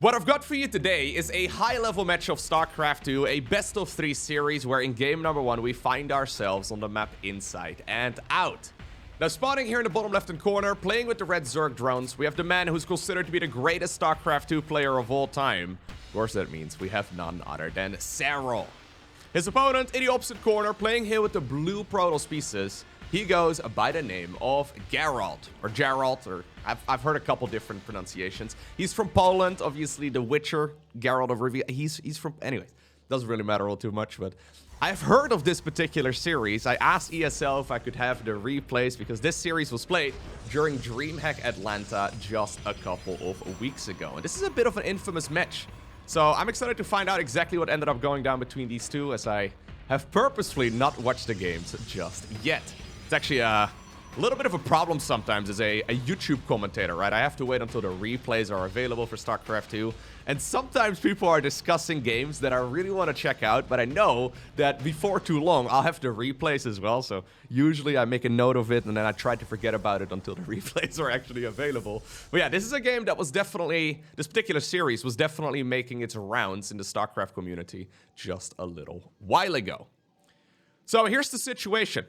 What I've got for you today is a high-level match of StarCraft 2, a best-of-3 series where in game number 1 we find ourselves on the map Inside and Out. Now, spawning here in the bottom left-hand corner, playing with the red Zerg drones, we have the man who's considered to be the greatest StarCraft 2 player of all time. Of course, that means we have none other than Serral. His opponent in the opposite corner, playing here with the blue Protoss pieces, he goes by the name of Gerald, or I've heard a couple different pronunciations. He's from Poland, obviously the Witcher, Gerald of Rivia. He's from, anyways, doesn't really matter all too much, but I've heard of this particular series. I asked ESL if I could have the replays because this series was played during DreamHack Atlanta just a couple of weeks ago. And this is a bit of an infamous match. So I'm excited to find out exactly what ended up going down between these two, as I have purposefully not watched the games just yet. It's actually a little bit of a problem sometimes as a YouTube commentator, right? I have to wait until the replays are available for StarCraft 2. And sometimes people are discussing games that I really want to check out, but I know that before too long, I'll have the replays as well. So usually I make a note of it and then I try to forget about it until the replays are actually available. But yeah, this is a game that was definitely, this particular series was definitely making its rounds in the StarCraft community just a little while ago. So here's the situation.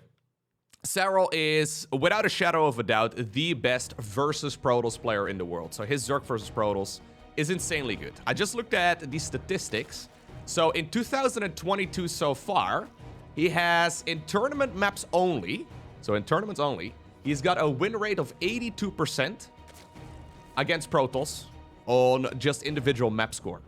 Serral is, without a shadow of a doubt, the best versus Protoss player in the world. So his Zerg versus Protoss is insanely good. I just looked at the statistics. So in 2022 so far, he has, in tournament maps only, so in tournaments only, he's got a win rate of 82% against Protoss on just individual map score.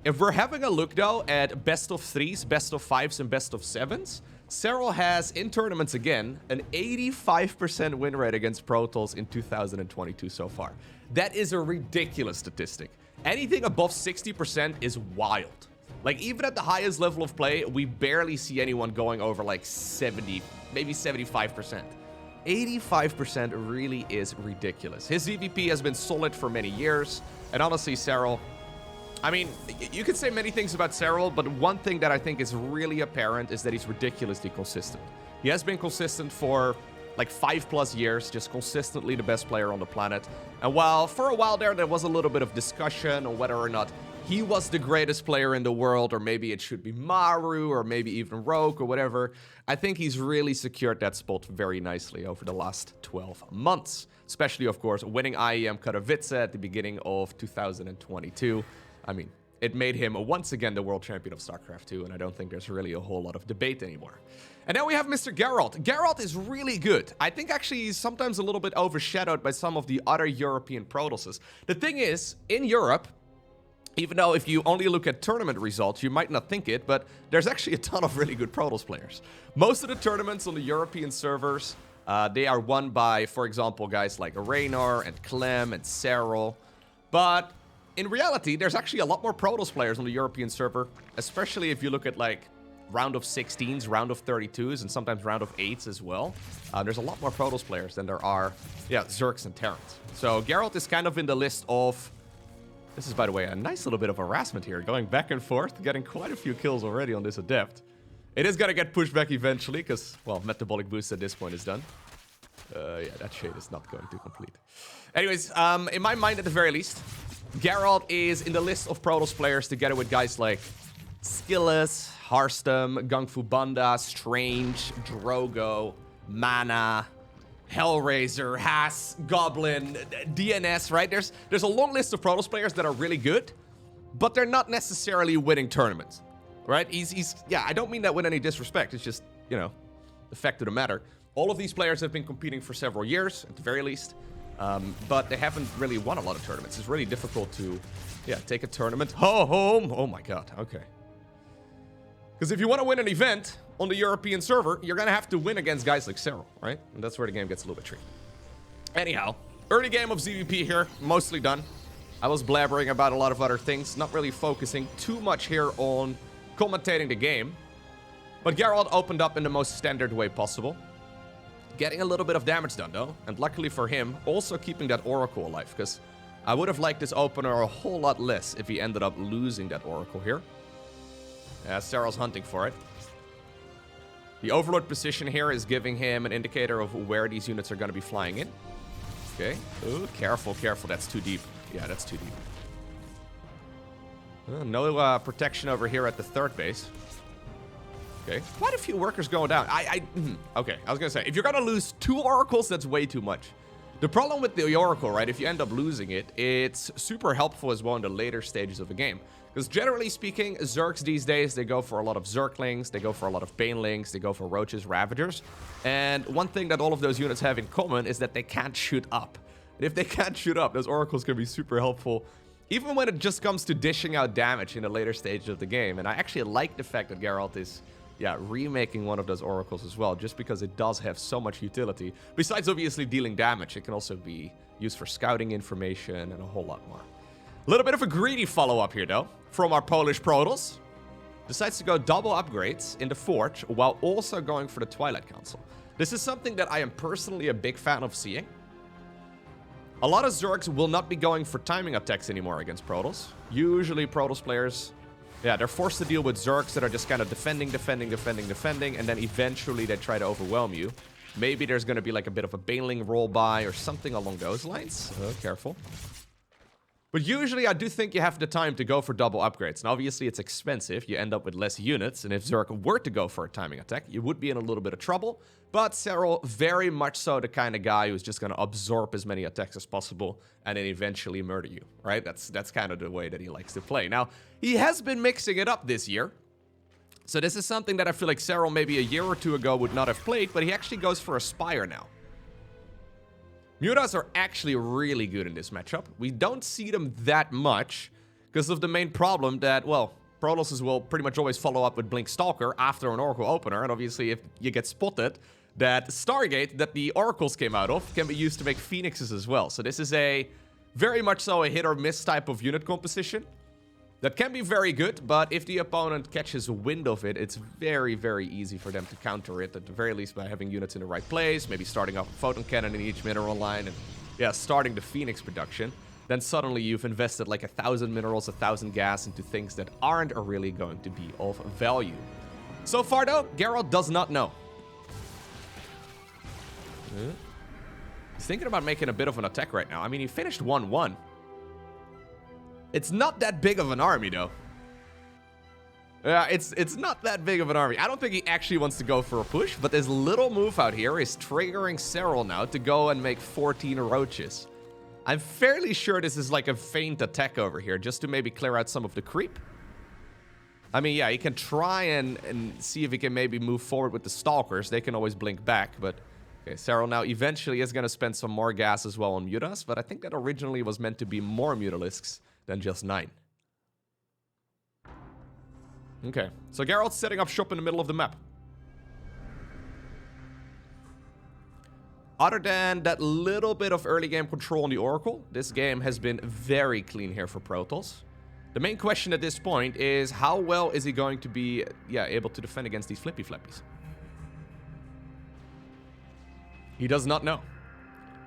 If we're having a look, though, at best of 3s, best of 5s, and best of 7s, Serral has, in tournaments again, an 85% win rate against Protoss in 2022 so far. That is a ridiculous statistic. Anything above 60% is wild. Like, even at the highest level of play, we barely see anyone going over like 70, maybe 75%. 85% really is ridiculous. His EVP has been solid for many years, and honestly, Serral, I mean, you could say many things about Serral, but one thing that I think is really apparent is that he's ridiculously consistent. He has been consistent for like 5+ years, just consistently the best player on the planet. And while for a while there was a little bit of discussion on whether or not he was the greatest player in the world, or maybe it should be Maru, or maybe even Rogue, or whatever, I think he's really secured that spot very nicely over the last 12 months. Especially, of course, winning IEM Katowice at the beginning of 2022. I mean, it made him once again the world champion of StarCraft 2, and I don't think there's really a whole lot of debate anymore. And now we have Mr. Gerald. Gerald is really good. I think actually he's sometimes a little bit overshadowed by some of the other European Protosses. The thing is, in Europe, even though if you only look at tournament results, you might not think it, but there's actually a ton of really good Protoss players. Most of the tournaments on the European servers, they are won by, for example, guys like Raynor and Clem and Serral. But in reality, there's actually a lot more Protoss players on the European server, especially if you look at like round of 16s, round of 32s, and sometimes round of 8s as well. There's a lot more Protoss players than there are, Zergs and Terrans. So Gerald is kind of in the list of, this is, by the way, a nice little bit of harassment here, going back and forth, getting quite a few kills already on this Adept. It is going to get pushed back eventually, because, well, Metabolic Boost at this point is done. Yeah, that shade is not going to complete. Anyways, in my mind, at the very least, Gerald is in the list of Protoss players together with guys like Skillus, Harstem, Gung Fu Banda, Strange, Drogo, Mana, Hellraiser, Haas, Goblin, DNS, right? There's a long list of Protoss players that are really good, but they're not necessarily winning tournaments, right? Yeah, I don't mean that with any disrespect. It's just, you know, the fact of the matter. All of these players have been competing for several years, at the very least. But they haven't really won a lot of tournaments. It's really difficult to, take a tournament home. Oh my god, okay. Because if you want to win an event on the European server, you're going to have to win against guys like Serral, right? And that's where the game gets a little bit tricky. Anyhow, early game of ZVP here, mostly done. I was blabbering about a lot of other things, not really focusing too much here on commentating the game. But Gerald opened up in the most standard way possible. Getting a little bit of damage done, though. And luckily for him, also keeping that Oracle alive. Because I would have liked this opener a whole lot less if he ended up losing that Oracle here. Yeah, Serral's hunting for it. The Overlord position here is giving him an indicator of where these units are going to be flying in. Okay. Ooh, careful, careful. That's too deep. Yeah, that's too deep. No protection over here at the third base. Okay, quite a few workers going down. Okay, I was gonna say, if you're gonna lose 2 oracles, that's way too much. The problem with the oracle, right, if you end up losing it, it's super helpful as well in the later stages of the game. Because generally speaking, Zergs these days, they go for a lot of Zerglings, they go for a lot of Banelings, they go for Roaches, Ravagers. And one thing that all of those units have in common is that they can't shoot up. And if they can't shoot up, those oracles can be super helpful, even when it just comes to dishing out damage in the later stages of the game. And I actually like the fact that Gerald is, yeah, remaking one of those oracles as well, just because it does have so much utility. Besides obviously dealing damage, it can also be used for scouting information and a whole lot more. A little bit of a greedy follow-up here, though, from our Polish Protoss. Decides to go double upgrades in the Forge, while also going for the Twilight Council. This is something that I am personally a big fan of seeing. A lot of Zergs will not be going for timing attacks anymore against Protoss. Usually Protoss players, yeah, they're forced to deal with Zergs that are just kind of defending, and then eventually they try to overwhelm you. Maybe there's going to be like a bit of a Baneling roll by or something along those lines. Careful. But usually I do think you have the time to go for double upgrades. Now obviously it's expensive, you end up with less units, and if Zerg were to go for a timing attack, you would be in a little bit of trouble. But Serral, very much so the kind of guy who's just going to absorb as many attacks as possible and then eventually murder you, right? That's kind of the way that he likes to play. Now, he has been mixing it up this year. So this is something that I feel like Serral maybe a year or two ago would not have played, but he actually goes for a Spire now. Mutas are actually really good in this matchup. We don't see them that much because of the main problem that, well, Protosses will pretty much always follow up with Blink Stalker after an Oracle opener, and obviously if you get spotted, that Stargate that the Oracles came out of can be used to make Phoenixes as well. So this is a very much so a hit or miss type of unit composition that can be very good, but if the opponent catches wind of it, it's very, very easy for them to counter it, at the very least by having units in the right place, maybe starting off a Photon Cannon in each mineral line, and yeah, starting the Phoenix production. Then suddenly you've invested like 1,000 minerals, 1,000 gas into things that aren't really going to be of value. So far though, Gerald does not know. He's thinking about making a bit of an attack right now. I mean, he finished 1-1. It's not that big of an army, though. Yeah, it's not that big of an army. I don't think he actually wants to go for a push, but this little move out here is triggering Serral now to go and make 14 Roaches. I'm fairly sure this is like a feint attack over here, just to maybe clear out some of the creep. I mean, yeah, he can try and see if he can maybe move forward with the Stalkers. They can always blink back, but... Okay, Serral now eventually is going to spend some more gas as well on Mutas, but I think that originally was meant to be more Mutalisks than just 9. Okay, so Gerald's setting up shop in the middle of the map. Other than that little bit of early game control on the Oracle, this game has been very clean here for Protoss. The main question at this point is how well is he going to be able to defend against these flippy flappies? He does not know.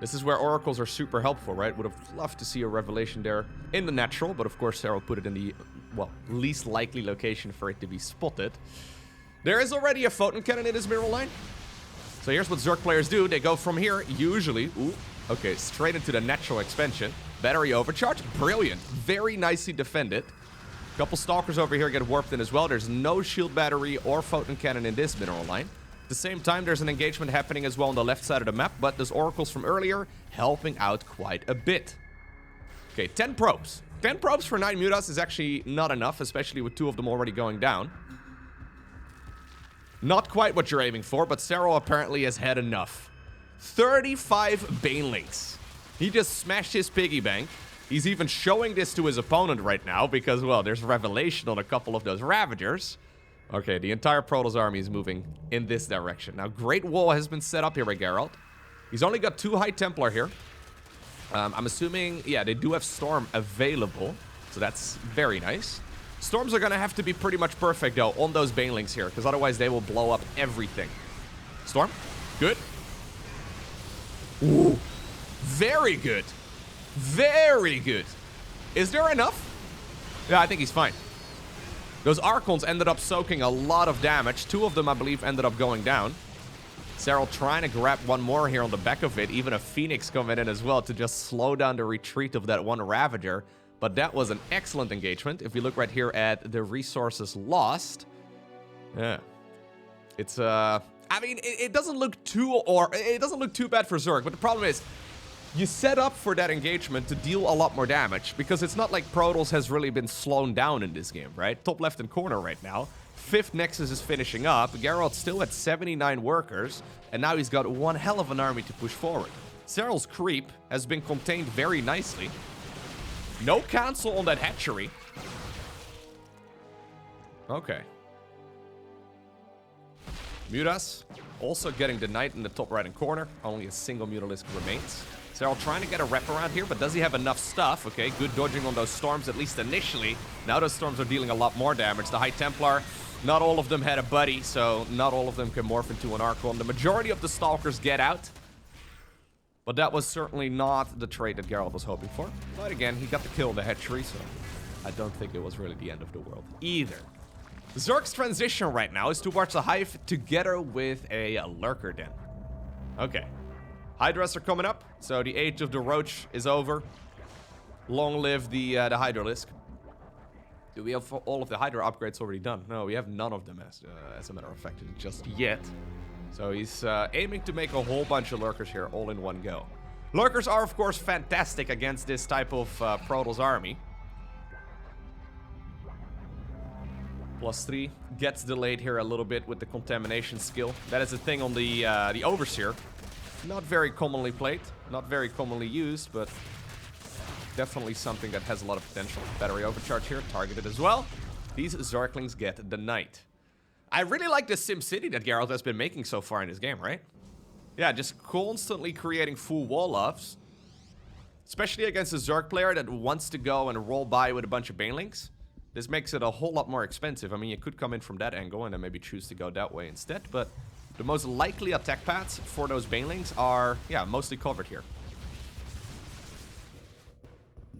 This is where oracles are super helpful, right? Would have loved to see a revelation there in the natural, but of course Serral put it in the, well, least likely location for it to be spotted. There is already a Photon Cannon in his mineral line. So here's what Zerg players do. They go from here, usually, okay, straight into the natural expansion. Battery overcharge, brilliant. Very nicely defended. A couple Stalkers over here get warped in as well. There's no shield battery or Photon Cannon in this mineral line. At the same time, there's an engagement happening as well on the left side of the map, but there's oracles from earlier helping out quite a bit. Okay, 10 probes. 10 probes for 9 Mutas is actually not enough, especially with 2 of them already going down. Not quite what you're aiming for, but Serral apparently has had enough. 35 Banelings. He just smashed his piggy bank. He's even showing this to his opponent right now because, well, there's revelation on a couple of those Ravagers. Okay, the entire Protoss army is moving in this direction. Now, Great Wall has been set up here by Gerald. He's only got 2 High Templar here. I'm assuming, yeah, they do have Storm available. So that's very nice. Storms are going to have to be pretty much perfect, though, on those Banelings here. Because otherwise they will blow up everything. Storm. Good. Ooh. Very good. Very good. Is there enough? Yeah, I think he's fine. Those Archons ended up soaking a lot of damage. 2 of them, I believe, ended up going down. Serral trying to grab one more here on the back of it. Even a Phoenix coming in as well to just slow down the retreat of that one Ravager. But that was an excellent engagement. If we look right here at the resources lost, yeah, it's I mean, it doesn't look too bad for Zerg, but the problem is, you set up for that engagement to deal a lot more damage, because it's not like Protoss has really been slowed down in this game, right? Top left and corner right now. 5th Nexus is finishing up. Gerald still at 79 workers, and now he's got one hell of an army to push forward. Serral's creep has been contained very nicely. No cancel on that hatchery. Okay. Mutas also getting the knight in the top right-hand corner. Only a single Mutalisk remains. Serral trying to get a wrap around here, but does he have enough stuff? Okay, good dodging on those storms, at least initially. Now those storms are dealing a lot more damage. The High Templar, not all of them had a buddy, so not all of them can morph into an Archon. The majority of the Stalkers get out. But that was certainly not the trait that Gerald was hoping for. But again, he got the kill on the hatchery, so I don't think it was really the end of the world either. Zerg's transition right now is towards a hive together with a lurker den. Okay. Hydras are coming up, so the age of the roach is over. Long live the Hydralisk. Do we have all of the Hydra upgrades already done? No, we have none of them as a matter of fact, just yet. So he's aiming to make a whole bunch of lurkers here all in one go. Lurkers are, of course, fantastic against this type of Protoss army. +3 gets delayed here a little bit with the contamination skill. That is a thing on the Overseer. Not very commonly played, not very commonly used, but definitely something that has a lot of potential. Battery overcharge here, targeted as well. These Zerglings get the knight. I really like the SimCity that Gerald has been making so far in this game, right? Yeah, just constantly creating full wall-ups. Especially against a Zerg player that wants to go and roll by with a bunch of Banelings. This makes it a whole lot more expensive. I mean, you could come in from that angle and then maybe choose to go that way instead, but the most likely attack paths for those Banelings are, yeah, mostly covered here.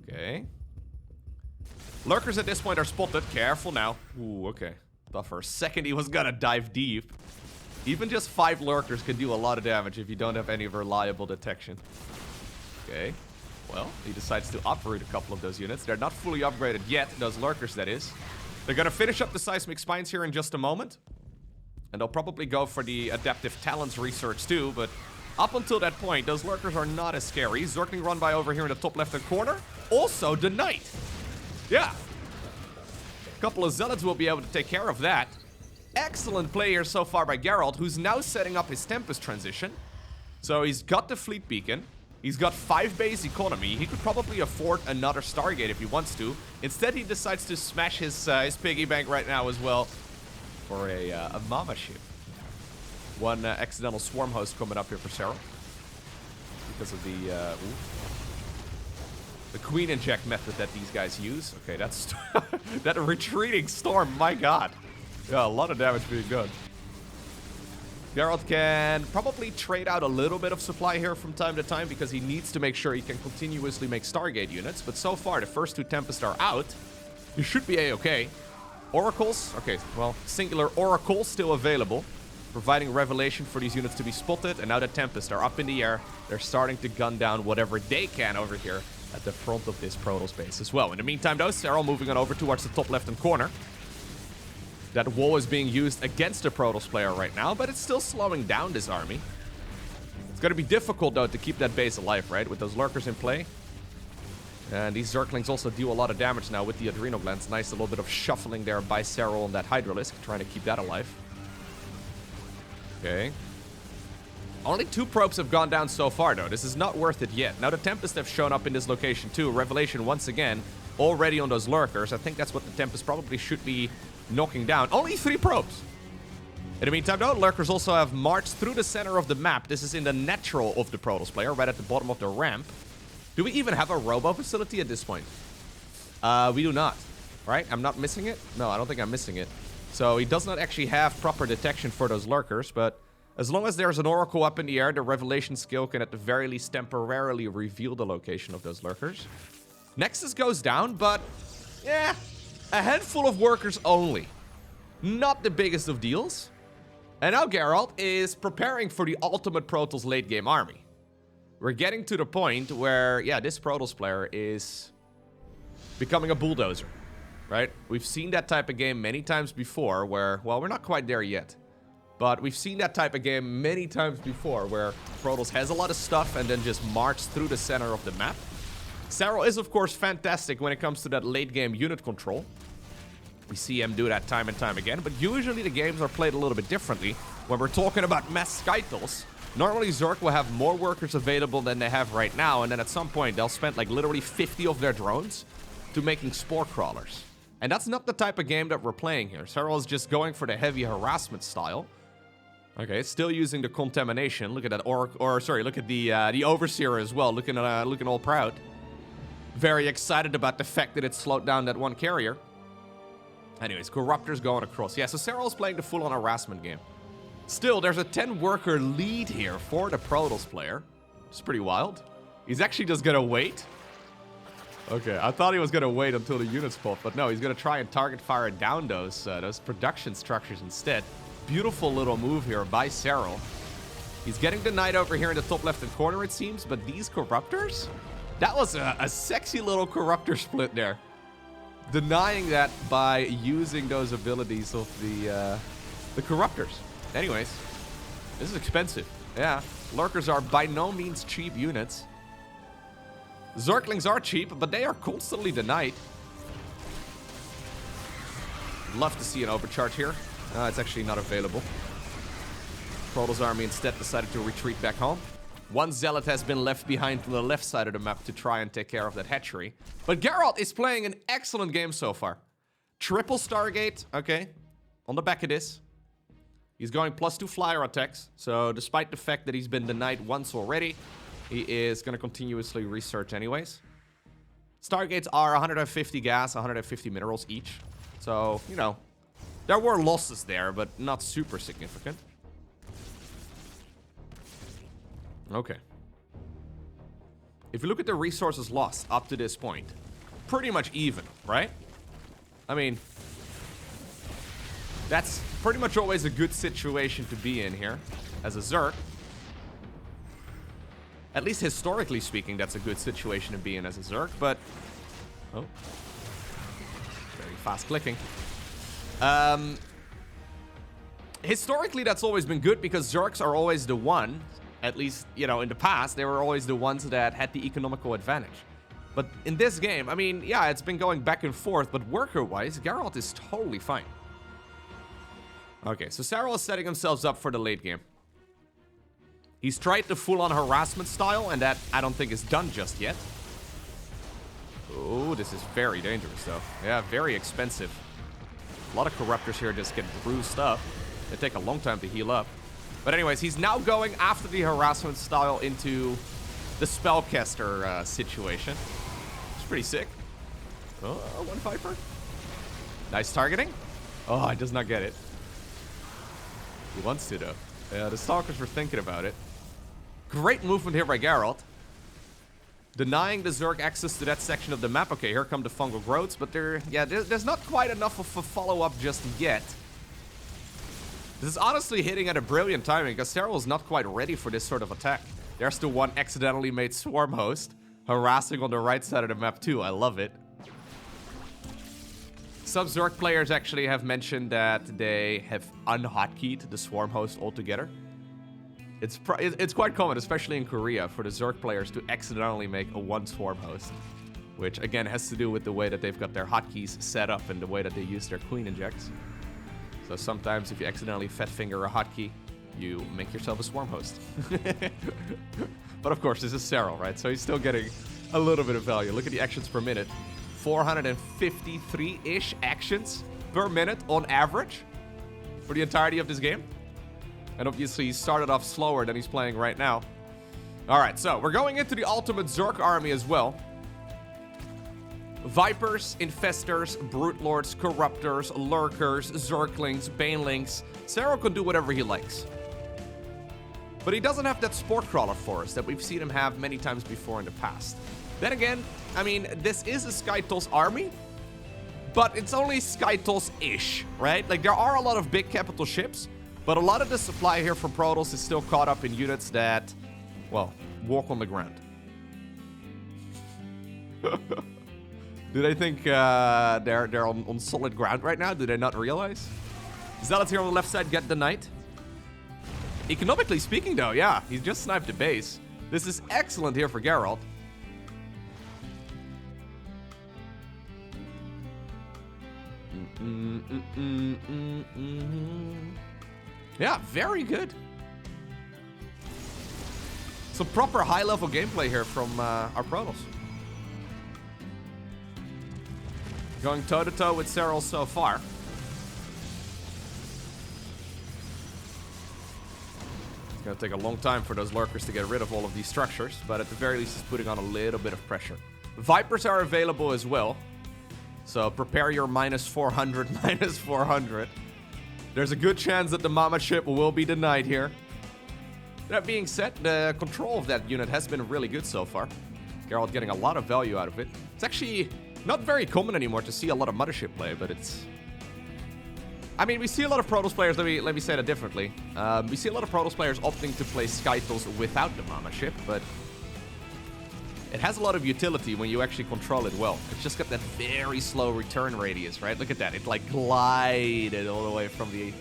Okay. Lurkers at this point are spotted. Careful now. Ooh, okay. Thought for a second he was gonna dive deep. Even just 5 lurkers can do a lot of damage if you don't have any reliable detection. Okay. Well, he decides to uproot a couple of those units. They're not fully upgraded yet, those lurkers, that is. They're gonna finish up the seismic spines here in just a moment. And they'll probably go for the adaptive talents research too, but up until that point, those lurkers are not as scary. Zergling run by over here in the top left-hand corner. Also, the knight. Yeah. A couple of zealots will be able to take care of that. Excellent play here so far by Gerald, who's now setting up his Tempest transition. So he's got the fleet beacon. He's got 5 base economy. He could probably afford another Stargate if he wants to. Instead, he decides to smash his piggy bank right now as well for a mama ship. One accidental swarm host coming up here for Serral because of the queen inject method that these guys use. Okay, that's that retreating storm. My God, yeah, a lot of damage being done. Gerald can probably trade out a little bit of supply here from time to time because he needs to make sure he can continuously make Stargate units. But so far, the first 2 Tempests are out. You should be a-okay. Oracles, okay, well, singular Oracle still available, providing revelation for these units to be spotted. And now the Tempests are up in the air. They're starting to gun down whatever they can over here at the front of this Protoss base as well. In the meantime, though, Serral moving on over towards the top left-hand corner. That wall is being used against a Protoss player right now, but it's still slowing down this army. It's going to be difficult, though, to keep that base alive, right? With those lurkers in play. And these Zerglings also do a lot of damage now with the Adrenal Glands. Nice, a little bit of shuffling there by Serral on that Hydralisk, trying to keep that alive. Okay. Only 2 probes have gone down so far, though. This is not worth it yet. Now the Tempests have shown up in this location, too. Revelation, once again, already on those lurkers. I think that's what the Tempest probably should be knocking down. Only 3 probes. In the meantime, though, lurkers also have marched through the center of the map. This is in the natural of the Protoss player, right at the bottom of the ramp. Do we even have a robo facility at this point? We do not, right? I'm not missing it? No, I don't think I'm missing it. So he does not actually have proper detection for those lurkers, but as long as there's an Oracle up in the air, the Revelation skill can at the very least temporarily reveal the location of those lurkers. Nexus goes down, but yeah, a handful of workers only. Not the biggest of deals. And now Gerald is preparing for the ultimate Protoss late game army. We're getting to the point where, yeah, this Protoss player is becoming a bulldozer, right? We've seen that type of game many times before where, well, we're not quite there yet. But we've seen that type of game many times before where Protoss has a lot of stuff and then just march through the center of the map. Serral is, of course, fantastic when it comes to that late game unit control. We see him do that time and time again, but usually the games are played a little bit differently. When we're talking about mass skytles, normally Zerg will have more workers available than they have right now, and then at some point they'll spend like literally 50 of their drones to making spore crawlers. And that's not the type of game that we're playing here. Serral is just going for the heavy harassment style. Okay, still using the contamination. Look at that look at the overseer as well, looking all proud. Very excited about the fact that it slowed down that one carrier. Anyways, Corruptor's going across. Yeah, so Serral's playing the full-on harassment game. Still, there's a 10-worker lead here for the Protoss player. It's pretty wild. He's actually just gonna wait. Okay, I thought he was gonna wait until the units pop, but no, he's gonna try and target fire down those production structures instead. Beautiful little move here by Serral. He's getting denied over here in the top left-hand corner, it seems, but these Corruptors? That was a sexy little Corruptor split there. Denying that by using those abilities of the Corruptors. Anyways, this is expensive. Yeah, Lurkers are by no means cheap units. Zerglings are cheap, but they are constantly denied. Love to see an overcharge here. It's actually not available. Protoss army instead decided to retreat back home. One Zealot has been left behind to the left side of the map to try and take care of that hatchery. But Gerald is playing an excellent game so far. Triple Stargate, okay, on the back of this. He's going +2 flyer attacks. So despite the fact that he's been denied once already, he is going to continuously research anyways. Stargates are 150 gas, 150 minerals each. So, you know, there were losses there, but not super significant. Okay. If you look at the resources lost up to this point, pretty much even, right? I mean, that's pretty much always a good situation to be in here as a Zerg. At least historically speaking, that's a good situation to be in as a Zerg, but... Oh. Very fast clicking. Historically, that's always been good because Zergs are always the one, at least, you know, in the past, they were always the ones that had the economical advantage. But in this game, I mean, yeah, it's been going back and forth, but worker-wise, Gerald is totally fine. Okay, so Serral is setting himself up for the late game. He's tried the full-on harassment style, and that, I don't think, is done just yet. Oh, this is very dangerous, though. Yeah, very expensive. A lot of Corruptors here just get bruised up. They take a long time to heal up. But anyways, he's now going after the harassment style into the Spellcaster situation. It's pretty sick. Oh, one Viper. Nice targeting. Oh, he does not get it. He wants to, though. Yeah, the Stalkers were thinking about it. Great movement here by Gerald. Denying the Zerg access to that section of the map. Okay, here come the fungal growths, but there's not quite enough of a follow-up just yet. This is honestly hitting at a brilliant timing, because Serral is not quite ready for this sort of attack. There's the one accidentally made swarm host, harassing on the right side of the map too. I love it. Some Zerg players actually have mentioned that they have unhotkeyed the swarm host altogether. It's quite common, especially in Korea, for the Zerg players to accidentally make a one swarm host. Which, again, has to do with the way that they've got their hotkeys set up and the way that they use their queen injects. So sometimes if you accidentally fat finger a hotkey, you make yourself a swarm host. But of course, this is Serral, right? So he's still getting a little bit of value. Look at the actions per minute. 453-ish actions per minute on average for the entirety of this game. And obviously he started off slower than he's playing right now. Alright, so we're going into the ultimate Zerg army as well. Vipers, Infestors, Brute Lords, Corruptors, Lurkers, Zerglings, Banelings. Serral can do whatever he likes. But he doesn't have that Spore Crawler for us that we've seen him have many times before in the past. Then again, I mean, this is a Skytoss army, but it's only Skytoss-ish, right? Like, there are a lot of big capital ships, but a lot of the supply here from Protoss is still caught up in units that, well, walk on the ground. Do they think they're on solid ground right now? Do they not realize? Zealots here on the left side get the knight. Economically speaking, though, yeah, he's just sniped the base. This is excellent here for Gerald. Yeah, very good. Some proper high-level gameplay here from our Protoss. Going toe-to-toe with Serral so far. It's going to take a long time for those lurkers to get rid of all of these structures, but at the very least, it's putting on a little bit of pressure. Vipers are available as well, so prepare your minus 400, minus 400. There's a good chance that the Mama ship will be denied here. That being said, the control of that unit has been really good so far. Gerald getting a lot of value out of it. It's actually not very common anymore to see a lot of Mothership play, but it's... I mean, we see a lot of Protoss players, let me say that differently. We see a lot of Protoss players opting to play Skytles without the Mama ship, but it has a lot of utility when you actually control it well. It's just got that very slow return radius, right? Look at that. It like glided all the way from the...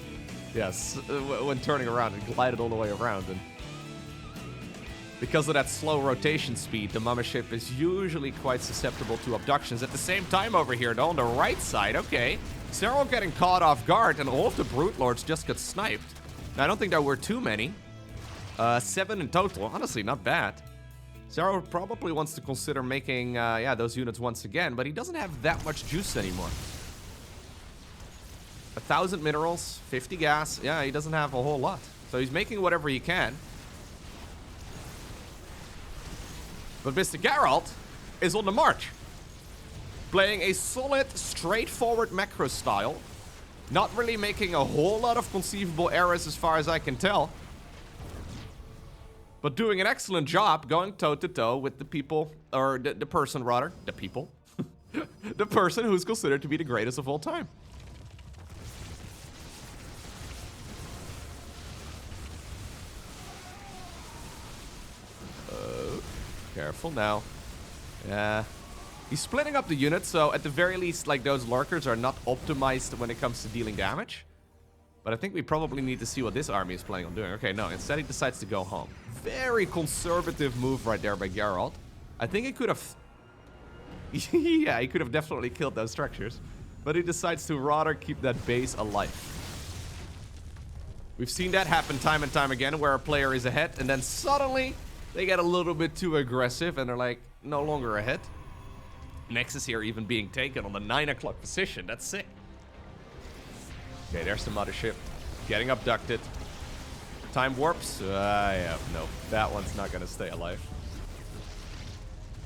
Yes, when turning around, it glided all the way around. And because of that slow rotation speed, the Mama ship is usually quite susceptible to abductions. At the same time over here, though, on the right side, okay, Serral getting caught off guard, and all of the Brute Lords just got sniped. Now, I don't think there were too many. 7 in total. Honestly, not bad. Serral probably wants to consider making, those units once again, but he doesn't have that much juice anymore. 1,000 minerals, 50 gas. Yeah, he doesn't have a whole lot. So he's making whatever he can. But Mr. Gerald is on the march. Playing a solid, straightforward macro style. Not really making a whole lot of conceivable errors as far as I can tell. But doing an excellent job going toe-to-toe with the people, or the person rather, the people. The person who's considered to be the greatest of all time. Careful now. Yeah. He's splitting up the units, so at the very least, like, those lurkers are not optimized when it comes to dealing damage. But I think we probably need to see what this army is planning on doing. Okay, no, instead he decides to go home. Very conservative move right there by Gerald. I think he could have... yeah, he could have definitely killed those structures. But he decides to rather keep that base alive. We've seen that happen time and time again, where a player is ahead, and then suddenly they get a little bit too aggressive, and they're like, no longer ahead. Nexus here even being taken on the 9 o'clock position. That's sick. Okay, there's the Mothership. Getting abducted. Time warps? Yeah, no. That one's not going to stay alive.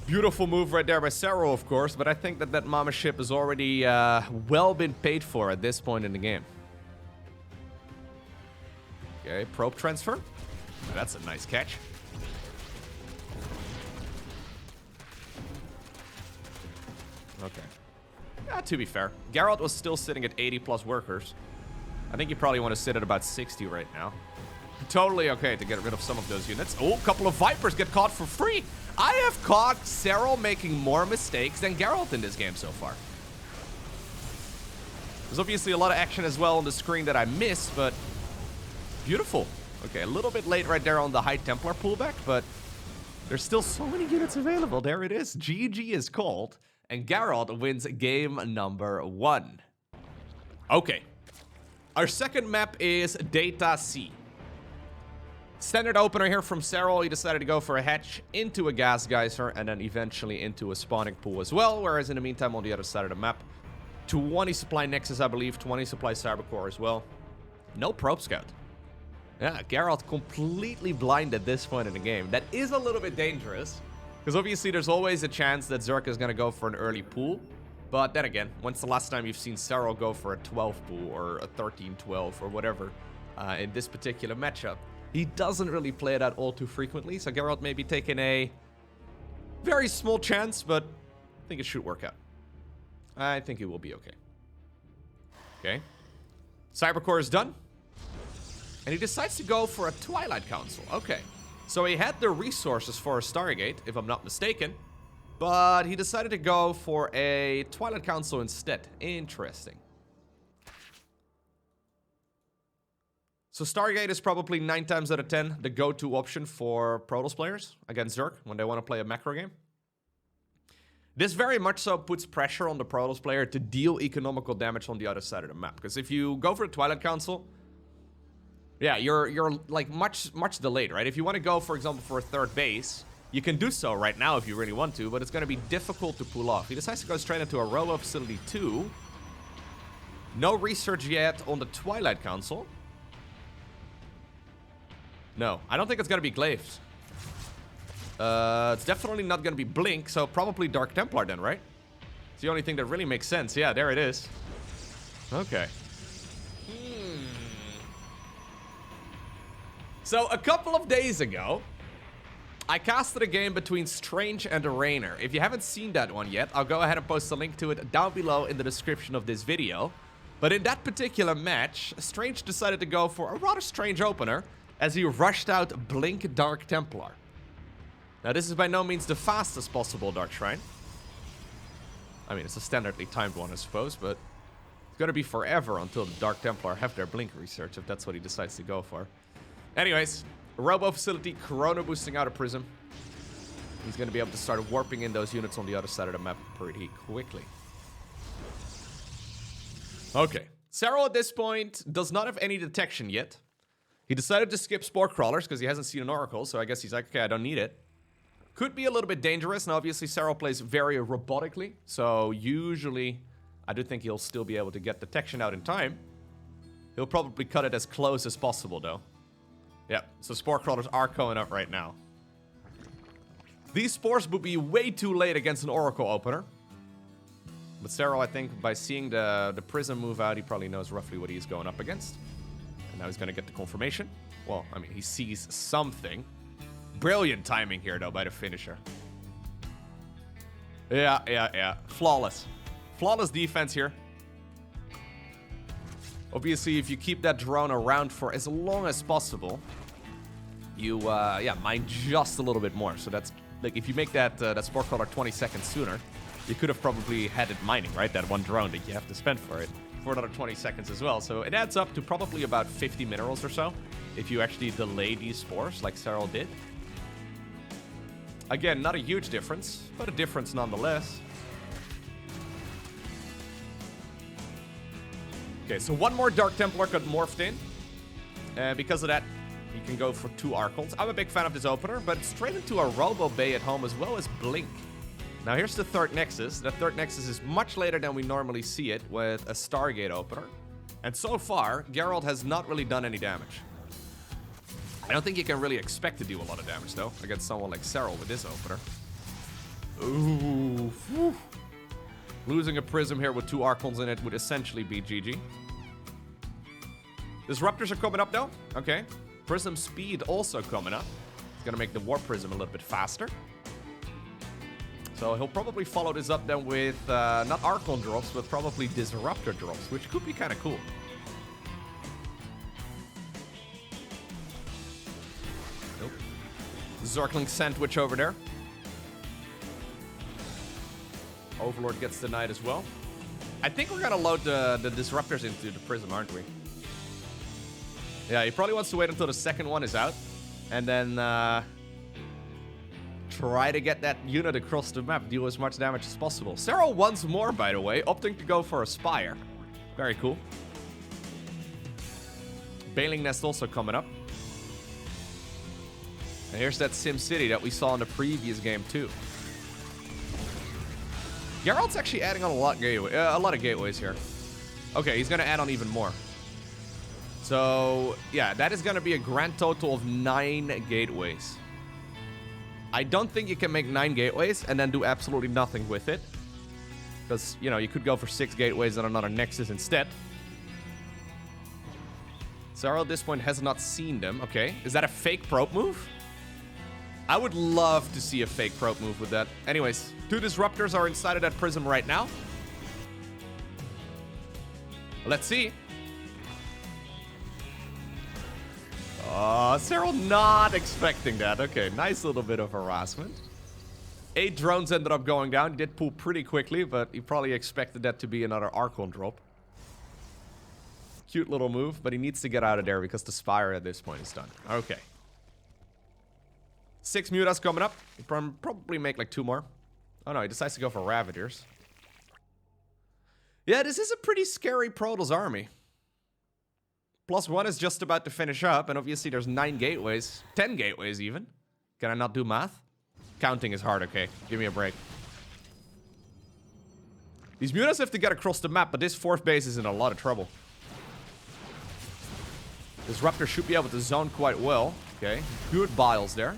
Beautiful move right there by Serral, of course, but I think that that Mama ship has already well been paid for at this point in the game. Okay, probe transfer. That's a nice catch. Okay. To be fair, Gerald was still sitting at 80 plus workers. I think you probably want to sit at about 60 right now. Totally okay to get rid of some of those units. Oh, a couple of Vipers get caught for free. I have caught Serral making more mistakes than Gerald in this game so far. There's obviously a lot of action as well on the screen that I missed, but beautiful. Okay, a little bit late right there on the High Templar pullback, but there's still so many units available. There it is. GG is called. And Gerald wins game number 1. Okay. Our second map is Data C. Standard opener here from Serral. He decided to go for a hatch into a gas geyser and then eventually into a spawning pool as well. Whereas in the meantime, on the other side of the map, 20 supply Nexus, I believe. 20 supply Cybercore as well. No probe scout. Yeah, Gerald completely blind at this point in the game. That is a little bit dangerous. Because obviously there's always a chance that Zerg is going to go for an early pool. But then again, when's the last time you've seen Serral go for a 12 pool or a 13-12 or whatever in this particular matchup? He doesn't really play it out all too frequently. So Gerald may be taking a very small chance, but I think it should work out. I think it will be okay. Okay. Cybercore is done. And he decides to go for a Twilight Council. Okay. So he had the resources for a Stargate, if I'm not mistaken. But he decided to go for a Twilight Council instead. Interesting. So Stargate is probably 9 times out of 10 the go-to option for Protoss players against Zerg when they want to play a macro game. This very much so puts pressure on the Protoss player to deal economical damage on the other side of the map. Because if you go for the Twilight Council, yeah, you're like much delayed, right? If you want to go, for example, for a third base, you can do so right now if you really want to, but it's going to be difficult to pull off. He decides to go straight into a Robo Facility 2. No research yet on the Twilight Council. No, I don't think it's going to be Glaives. It's definitely not going to be Blink, so probably Dark Templar then, right? It's the only thing that really makes sense. Yeah, there it is. Okay. So, a couple of days ago, I casted a game between Strange and Rainer. If you haven't seen that one yet, I'll go ahead and post a link to it down below in the description of this video. But in that particular match, Strange decided to go for a rather strange opener as he rushed out Blink Dark Templar. Now, this is by no means the fastest possible Dark Shrine. I mean, it's a standardly timed one, I suppose, but it's gonna be forever until the Dark Templar have their Blink research, if that's what he decides to go for. Anyways, Robo Facility, Corona boosting out a Prism. He's gonna be able to start warping in those units on the other side of the map pretty quickly. Okay, Serral at this point does not have any detection yet. He decided to skip Spore Crawlers because he hasn't seen an Oracle, so I guess he's like, okay, I don't need it. Could be a little bit dangerous, and obviously Serral plays very robotically, so usually I do think he'll still be able to get detection out in time. He'll probably cut it as close as possible, though. Yeah, so Spore Crawlers are going up right now. These Spores would be way too late against an Oracle opener. But Serral, I think, by seeing the Prism move out, he probably knows roughly what he's going up against. And now he's going to get the confirmation. Well, I mean, he sees something. Brilliant timing here, though, by the finisher. Yeah. Flawless. Flawless defense here. Obviously, if you keep that drone around for as long as possible, you, mine just a little bit more. So that's, like, if you make that Spore Crawler 20 seconds sooner, you could have probably had it mining, right? That one drone that you have to spend for it for another 20 seconds as well. So it adds up to probably about 50 minerals or so if you actually delay these spores like Serral did. Again, not a huge difference, but a difference nonetheless. Okay, so one more Dark Templar got morphed in. And because of that, you can go for 2 Archons. I'm a big fan of this opener, but straight into a Robo Bay at home as well as Blink. Now here's the third Nexus. The third Nexus is much later than we normally see it with a Stargate opener. And so far, Gerald has not really done any damage. I don't think you can really expect to do a lot of damage, though, against someone like Serral with this opener. Ooh. Whew. Losing a Prism here with 2 Archons in it would essentially be GG. Disruptors are coming up, though. Okay. Prism speed also coming up. It's going to make the Warp Prism a little bit faster. So he'll probably follow this up then with not Archon drops, but probably Disruptor drops, which could be kind of cool. Nope. Zergling Sandwich over there. Overlord gets denied as well. I think we're going to load the Disruptors into the Prism, aren't we? Yeah, he probably wants to wait until the second one is out. And then try to get that unit across the map, deal as much damage as possible. Serral once more, by the way, opting to go for a Spire. Very cool. Bailing Nest also coming up. And here's that Sim City that we saw in the previous game too. Gerald's actually adding on a lot of gateways here. Okay, he's gonna add on even more. So, yeah, that is gonna be a grand total of 9 gateways. I don't think you can make 9 gateways and then do absolutely nothing with it. Because, you know, you could go for 6 gateways and another Nexus instead. Serral at this point has not seen them. Okay, is that a fake probe move? I would love to see a fake probe move with that. Anyways, 2 Disruptors are inside of that Prism right now. Let's see. Oh, Serral not expecting that. Okay, nice little bit of harassment. 8 drones ended up going down. He did pull pretty quickly, but he probably expected that to be another Archon drop. Cute little move, but he needs to get out of there because the Spire at this point is done. Okay. 6 Mutas coming up. He'll probably make like 2 more. Oh no, he decides to go for Ravagers. Yeah, this is a pretty scary Protoss army. +1 is just about to finish up, and obviously there's 9 gateways. 10 gateways even. Can I not do math? Counting is hard, okay. Give me a break. These Mutas have to get across the map, but this 4th base is in a lot of trouble. Disruptor should be able to zone quite well. Okay, good biles there.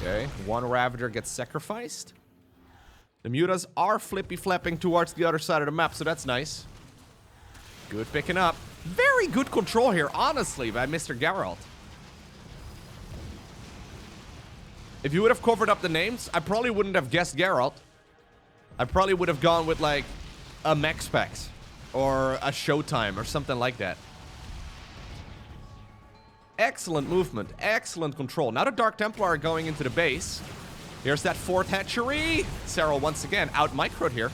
Okay, 1 Ravager gets sacrificed. The Mutas are flippy-flapping towards the other side of the map, so that's nice. Good picking up. Very good control here, honestly, by Mr. Gerald. If you would have covered up the names, I probably wouldn't have guessed Gerald. I probably would have gone with, like, a Max Pax. Or a Showtime, or something like that. Excellent movement. Excellent control. Now the Dark Templar are going into the base. Here's that 4th hatchery. Serral once again out-microed here.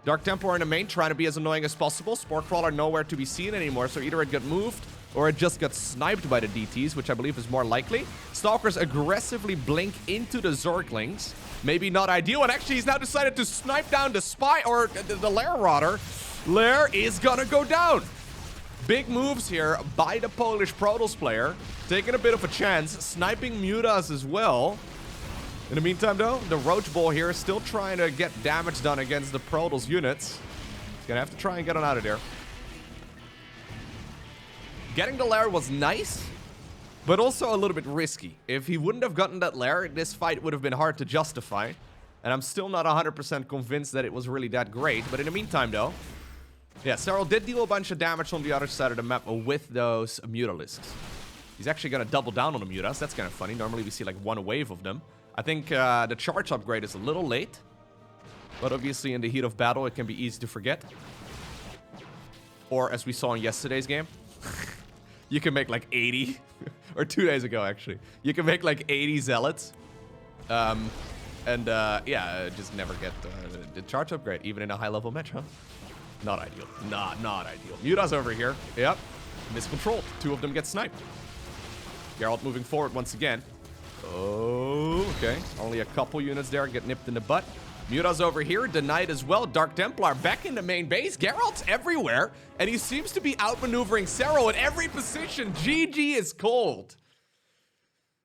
Dark Templar in the main trying to be as annoying as possible. Spore Crawler nowhere to be seen anymore, so either it got moved or it just got sniped by the DTs, which I believe is more likely. Stalkers aggressively blink into the Zerglings. Maybe not ideal, and actually he's now decided to snipe down the spy, or the Lair Rodder. Lair is gonna go down. Big moves here by the Polish Protoss player. Taking a bit of a chance, sniping Mutas as well. In the meantime, though, the Roach Bull here is still trying to get damage done against the Protoss units. He's gonna have to try and get on out of there. Getting the Lair was nice, but also a little bit risky. If he wouldn't have gotten that Lair, this fight would have been hard to justify. And I'm still not 100% convinced that it was really that great. But in the meantime, though, yeah, Serral did deal a bunch of damage on the other side of the map with those Mutalisks. He's actually gonna double down on the Mutas. That's kind of funny. Normally we see like 1 wave of them. I think the charge upgrade is a little late, but obviously in the heat of battle, it can be easy to forget. Or as we saw in yesterday's game, you can make like 80, or 2 days ago actually, you can make like 80 zealots, yeah, just never get the charge upgrade, even in a high-level match, huh? Not ideal. Not ideal. Mutas over here. Yep, miscontrolled. 2 of them get sniped. Gerald moving forward once again. Oh, okay. Only a couple units there get nipped in the butt. Mutas over here, denied as well. Dark Templar back in the main base. Gerald's everywhere, and he seems to be outmaneuvering Serral in every position. GG is cold.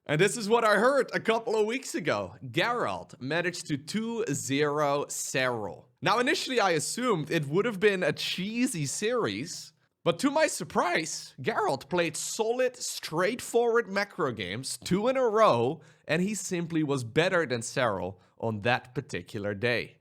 And this is what I heard a couple of weeks ago. Gerald managed to 2-0 Serral. Now, initially, I assumed it would have been a cheesy series. But to my surprise, Gerald played solid, straightforward macro games, 2 in a row, and he simply was better than Serral on that particular day.